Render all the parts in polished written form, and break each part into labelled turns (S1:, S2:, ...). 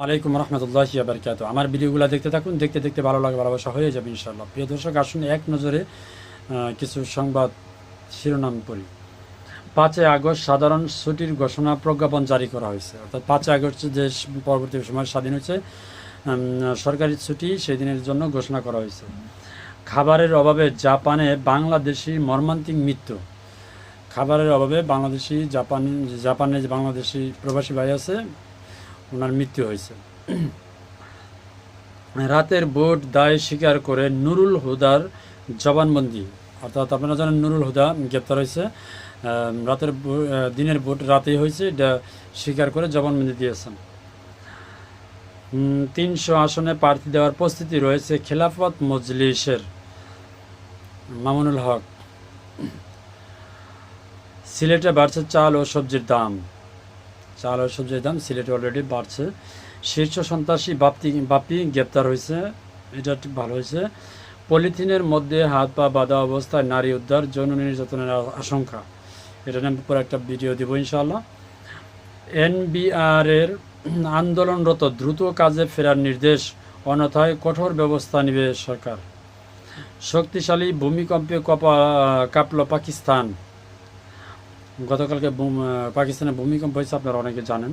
S1: আলাইকুম রহমতুল্লাহি ওয়া বারাকাতুহু। আমার ভিডিওগুলো দেখতে থাকুন, দেখতে দেখতে ভালো লাগে, ভালোবাসা হয়ে যাবে ইনশাআল্লাহ। প্রিয় দর্শক, আসুন এক নজরে কিছু সংবাদ শিরোনাম পড়ি। 5 আগস্ট সাধারণ ছুটির ঘোষণা প্রজ্ঞাপন জারি করা হয়েছে। অর্থাৎ 5 আগস্ট যে পরবর্তী সময় স্বাধীন হয়েছে, সরকারি ছুটি সেই দিনের জন্য ঘোষণা করা হয়েছে। খাবারের অভাবে জাপানে বাংলাদেশি মর্মান্তিক মৃত্যু। খাবারের অভাবে জাপানে যে বাংলাদেশি প্রবাসী ভাই আছে, ওনার মৃত্যু হয়েছে। রাতের ভোট দায় স্বীকার করে নুরুল হুদার জবানবন্দি। অর্থাৎ আপনারা জানেন নুরুল হুদা গ্রেপ্তার হয়েছে, দিনের ভোট রাতেই হয়েছে, এটা স্বীকার করে জবানবন্দি দিয়েছেন। 300 আসনে প্রার্থী দেওয়ার প্রস্তুতি রয়েছে খেলাফত মজলিসের। মামুনুল হক। সিলেটে বাড়ছে চাল ও সবজির দাম। সিলেটে অলরেডি বাড়ছে। শীর্ষ সন্ত্রাসী বাপ্পি গ্রেপ্তার হয়েছে, এটা ঠিক ভালো হয়েছে। পলিথিনের মধ্যে হাত পা বাঁধা অবস্থায় নারী উদ্ধার, যৌন নির্যাতনের আশঙ্কা। এটা নিয়ে পরে একটা ভিডিও দিব ইনশাআল্লাহ। এনবিআর-এর আন্দোলনরত দ্রুত কাজে ফেরার নির্দেশ, অন্যথায় কঠোর ব্যবস্থা নেবে সরকার। শক্তিশালী ভূমিকম্পে কাঁপল পাকিস্তান। গতকালকে পাকিস্তানে ভূমিকম্প হয়েছে, আপনারা অনেকে জানেন।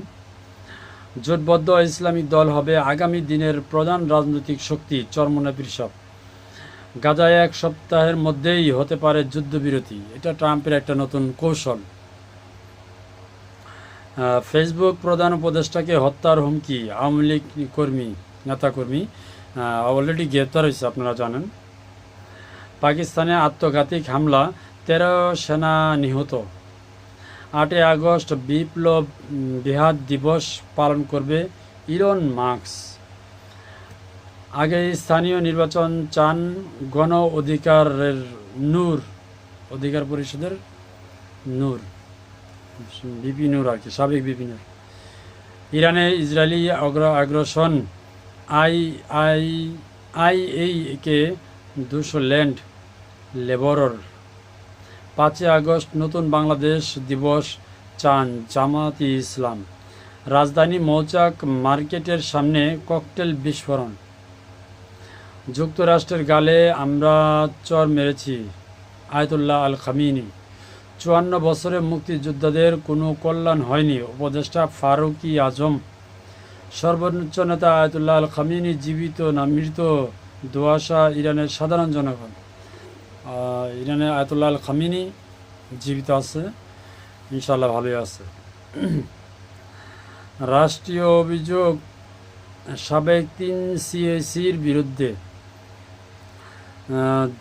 S1: জোটবদ্ধ ইসলামিক দল হবে আগামী দিনের প্রধান রাজনৈতিক শক্তি, চরমোনাই বিশপ। গাজায় 1 সপ্তাহের মধ্যেই হতে পারে যুদ্ধবিরতি, এটা ট্রাম্পের একটা নতুন কৌশল। ফেসবুক প্রধান উপদেষ্টাকে হত্যার হুমকি, আওয়ামী লীগ নেতাকর্মী অলরেডি গ্রেপ্তার হয়েছে, আপনারা জানেন। পাকিস্তানে আত্মঘাতী হামলা, 13 সেনা নিহত। 8 আগস্ট বিপ্লব বিহার দিবস পালন করবে ইলন মাস্ক। আগে স্থানীয় নির্বাচন চান গণ অধিকার পরিষদের বিপি নূর আর কি, সাবেক বিপি নূর। ইরানে ইসরায়েলি আগ্রাসন, আইএইকে 200 ল্যান্ড লেবরর। 5 আগস্ট নতুন বাংলাদেশ দিবস চান জামায়াতে ইসলাম। রাজধানী মৌচাক মার্কেটের সামনে ককটেল বিস্ফোরণ। যুক্তরাষ্ট্রের গালে আমরা চর মেরেছি, আয়াতুল্লাহ আল খামিনি। 54 বছরে মুক্তিযোদ্ধাদের কোনো কল্যাণ হয়নি, উপদেষ্টা ফারুকি আজম। সর্বোচ্চ নেতা আয়াতুল্লাহ আল খামিনি জীবিত না মৃত, দোয়াশা ইরানের সাধারণ জনগণ। ইরানে আয়াতুল্লাহ আল খামিনি জীবিত আছে, ইনশাল্লাহ ভালোই আছে। রাষ্ট্রীয় অভিযোগ, সাবেক 3 সিএসির বিরুদ্ধে।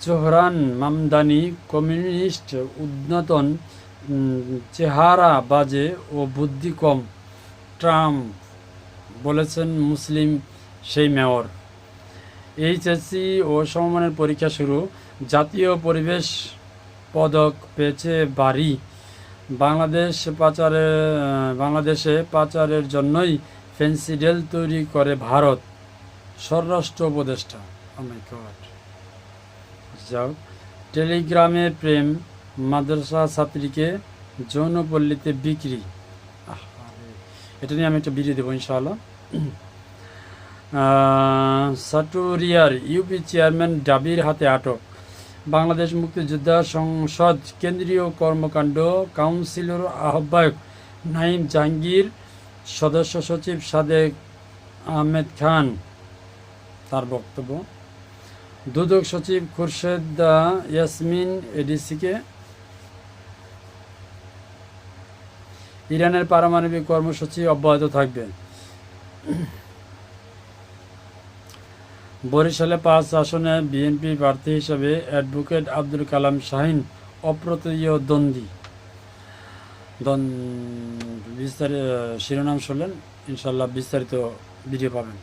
S1: জোহরান মামদানি কমিউনিস্ট, উদ্যতন, চেহারা বাজে ও বুদ্ধি কম, ট্রাম্প বলেছেন মুসলিম সেই মেয়র। এইচএসসি ও সমমানের পরীক্ষা শুরু, জাতীয় পরিবেশ পদক পেয়েছে বাড়ি। বাংলাদেশে পাচারের জন্যই ফেন্সিডিল তৈরি করে ভারত, স্বরাষ্ট্র উপদেষ্টা। যাও। টেলিগ্রামে প্রেম, মাদ্রাসা ছাত্রীকে যৌনপল্লীতে বিক্রি। এটা নিয়ে আমি একটা ভিডিও দেবো ইনশাআল্লাহ। সাটুরিয়ার ইউপি চেয়ারম্যান ডাবির হাতে আটক। বাংলাদেশ মুক্তিযোদ্ধা সংসদ কেন্দ্রীয় কর্মকাণ্ড কাউন্সিলর আহ্বায়ক নাইম জাহাঙ্গীর, সদস্য সচিব সাদেক আহমেদ খান তার বক্তব্য। দুদক সচিব খুরশেদ ইয়াসমিন এডিসিকে। ইরানের পারমাণবিক কর্মসূচি অব্যাহত থাকবে। বরিশালে 5 আসনে বিএনপি প্রার্থী হিসেবে অ্যাডভোকেট আব্দুল কালাম শাহীন অপ্রতিদ্বন্দ্বী। বিস্তারিত শিরোনাম শুনলেন, ইনশাল্লাহ বিস্তারিত ভিডিও পাবেন।